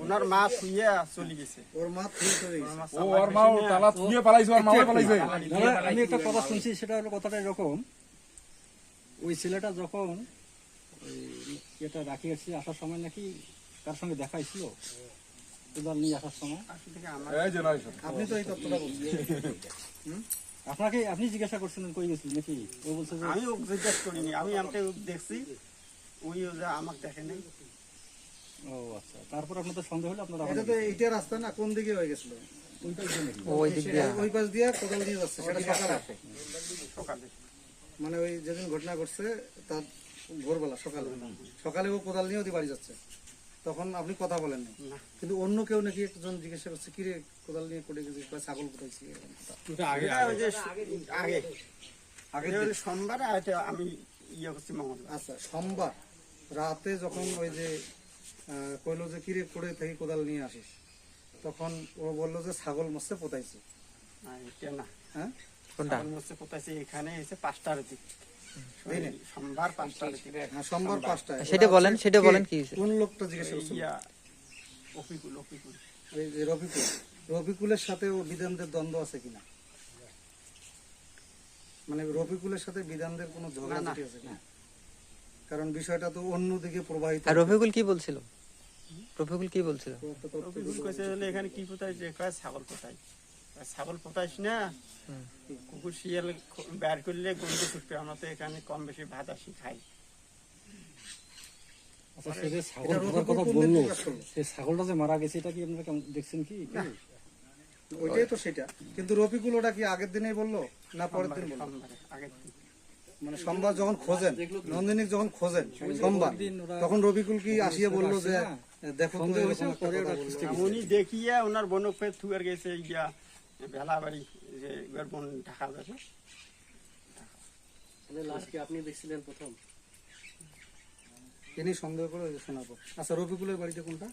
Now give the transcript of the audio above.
ওনার মা শুয়ে চলে গেছে। ওর মা থুয়ে চলে গেছে। ও ওর মা তালা থুয়ে পালাইছে, ওর মাও পালাইছে। দাদা, আমি একটা কথা শুনছি, সেটা হলো কথাটা এরকম, ওই ছেলেটা যখন ওই এটা রাখি আসছে আসার সময় নাকি কার সঙ্গে দেখা হয়েছিল কোদাল নিয়ে আসার সময়? আসলে থেকে আমার এই যে নয় শোন। আপনি তো এই তথ্যটা বলছেন। আপনাকে আপনি জিজ্ঞাসা করছিলেন কই গেছিল নাকি? ও বলছে যে আমি ওকে জিজ্ঞেস করিনি, আমি আমাকে দেখছি, ওই যে আমাকে দেখে নাই। ও আচ্ছা, তারপর আপনার তো সন্দেহ হলো আপনারা এটা তো এইটা রাস্তা না, কোন দিকে হয়ে গেছিল? ওই দিক দিয়ে ওই পাশ দিয়ে কোদাল দিয়ে যাচ্ছে, সেটা সকালে। সকালে মানে ওই যেদিন ঘটনা ঘটছে তার ভোরবেলা সকালে সকালে ও কোদাল নিয়ে ওদের বাড়ি যাচ্ছে, তখন আপনি কথা বলেন না। না। কিন্তু অন্য কেউ নাকি একজন জিজ্ঞাসা করছে, কি রে কোদাল নিয়ে কোটে গেছিস বা ছাগল কোথাইছি, এরকম কথা। এটা ওই যে আগে এটা হলো সোমবার, আর এটা আমি ইয়ে করছি মঙ্গলবার। আচ্ছা, সোমবার রাতে যখন ওই যে কইলো যে কিরে কোড়ে থেকে কোদাল নিয়ে আসিস, তখন ও বললো যে ছাগল মরছে পোতাইছে। আর এটা না, হ্যাঁ, কোনটা? ছাগল মরছে কোথায় এখানে এসে 5টার দিক, সোমবার 5টার দিক। হ্যাঁ, সোমবার 5টায়। সেটা বলেন, সেটা বলেন কি হয়েছে? কোন লোকটা জিজ্ঞাসা করছিল? ইয়া অফিকুল অফিকুল এই যে রফিকুল, রফিকুলের সাথে ও বিধানদের দ্বন্দ্ব আছে কিনা, মানে রফিকুলের সাথে বিধানদের কোনো ঝগড়াঝাটি আছে কিনা? কারণ বিষয়টা তো অন্যদিকে প্রবাহিত। আর রফিকুল কি বলছিল? রফিকুল কি বলছিল? অফিকুল কইছে হলে এখানে কি কোথায় যে কয় ছাগল কোথায়, ছাগল কোথাইস না, কুকুর শিয়াল বের করলে গন্ধ ছুটবে, আমরা তো এখানে কম বেশি ভাত আসি খাই। আচ্ছা, সে যে ছাগল এটা মারার কথা রফিকুল বললো, প্রকাশ করলো। সেই ছাগলটা যে মারা গেছে এটা কি আপনারা কেমন দেখছেন কি? ওইটাই তো সেটা। কিন্তু রফিকুল ওটা কি আগের দিনেই বললো না পরের দিন বললো? সোমবারে আগের দিন। মানে সোমবার যখন খোঁজেন, নন্দিনী যখন খোঁজেন সোমবার, তখন রফিকুল কি আসিয়া বললো যে দেখো তো এরকম একটা কথা বললো। উনি দেখিয়া ওনার বোনক ফের থুয়ার গেছে ইয়া বেলা বাড়ি, যে এবার বোন ঢাকা যাবে। তিনি সন্দেহ করে শোনাবো। আচ্ছা, রফিকুলের বাড়িটা কোনটা?